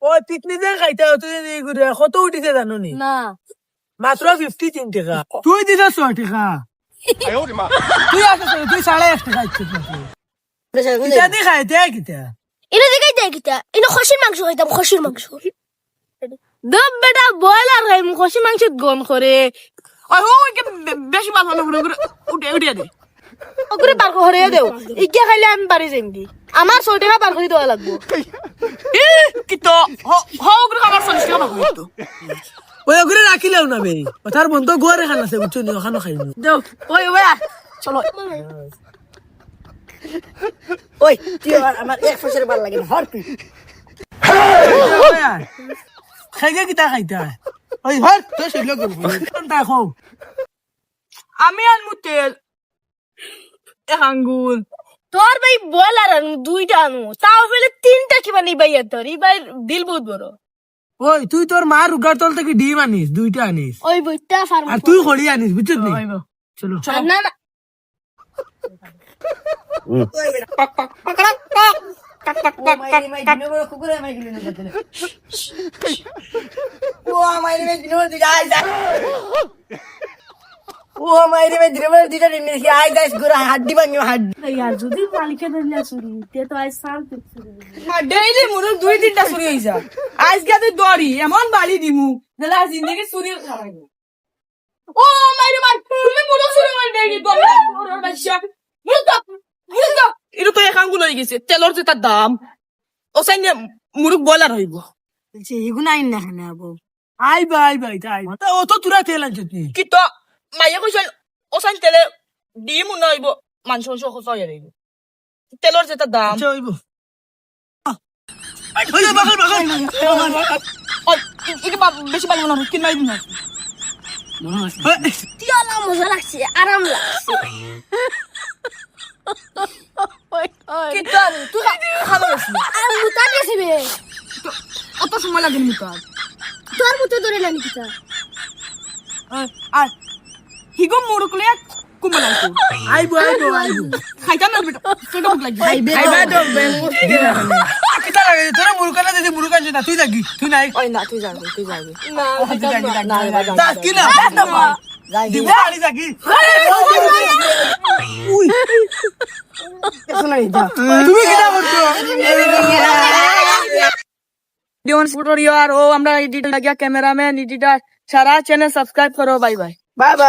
ওই পিকনিক যে খাইতে তুই কত উঠিছে জানো নি? না মাত্র 53 টাকা। তুই দিছ 6 টাকা। তুই আসছ তুই 1.5 টাকা ইচ্ছিস নাকি? কিতা দি খাইতে কিতা? এটা দিকে যাই কিতা এটা খসির মাংস খাইতাম খসির মাংস দব বেটা বয়লার খাই খসির মাংস গন করে বেশি ভালো না উঠে উঠে দে ওগুলো বার করে দেও ইকে খাইলে আমি বাড়ি যাইম দি আমার 6 টাকা বার করে দেওয়া লাগবো কিন্তু ওগুলো আমার 40 টাকা বার করে দিত ওই ওগুলো রাখিলেও না বে। তার বন্ধ গোয়ারে খান আছে বুঝছো নি ওখানে খাইনি। দেও ওই ওই চলো ওই তুই আমার এক ফসের ভাল লাগে না হরপি খাইগে কিতা খাইতা? ওই হর তুই শৈল করবি। তা খাও। আমি আনমু তেল এক আঙ্গুল তোর ভাই বয়লার আনু 2টা আনু তাও ফেলে 3টা কি বানি ভাই তোর এই ভাই দিল বহুত বড় ওই তুই তোর মার উগার তল থেকে ডিম আনিস 2টা আনিস ওই বইটা ফার্ম আর তুই খড়ি আনিস বুঝছিস নি? চলো না না ও মাইরে মে দিনে দিটা আই যা ও মাইরে মে দিনে দিটা দিনে আই যাস গুরা হাড্ডি ভাঙি হাড্ডি यार যদি মালিকে ধরলে চুরি তে তো আজ সাল ডেইলি মোর 2-3টা চুরি হই যা আজকে তুই দড়ি এমন বাড়ি দিমু নালে আজ জিন্দেগি চুরি খাওয়াইবো ও মাইরে মার তুমি মোর চুরি করে ডেইলি দড়ি মোর বাচ্চা মুরুক এটা তো এক আঙ্গুল হয়ে গেছে তেলর যে তার দাম ও সাইনে মুরুক বয়লার হইব বলছি এগুলো আইন না খানে আবো আইবা আইবা এটা আইবা তা অত তুরা তেল আনছিস তুই? কি তো মাইয়া কইছেন ও সাইন তেলে ডিম না হইব মাংস মাংস খসা হইয়া যাইব তেলর যে তার দাম আচ্ছা হইব। ওই বাগান বাগান ওই ইকে বেশি পাইব না কিন মাইব না তিয়ালা মজা লাগছে আরাম লাগছে কি তো তুই খালো আর মুতা গেছে বে অত সময় লাগে মুতা তোর মুতে ধরে লাগি কিতা আর হিগো মুরুকলে কুমলা আইবো আইবো আইবো খাইতা না বেটা তোটা মুখ লাগি আইবা তো বেঙ্গুর কিতা লাগে তোরা মুরুকানা দিদি মুরুকান না তুই যাগি তুই নাই ওই না তুই যাবি না যাস কি না দিব আনি যাগি উই তুমি কিতা করছো? डिवन फुटर यार ओ हमरा एडिटर लगिया कैमरामैन एडिटर सारा चैनल सब्सक्राइब करो बाय बाय বাই বাই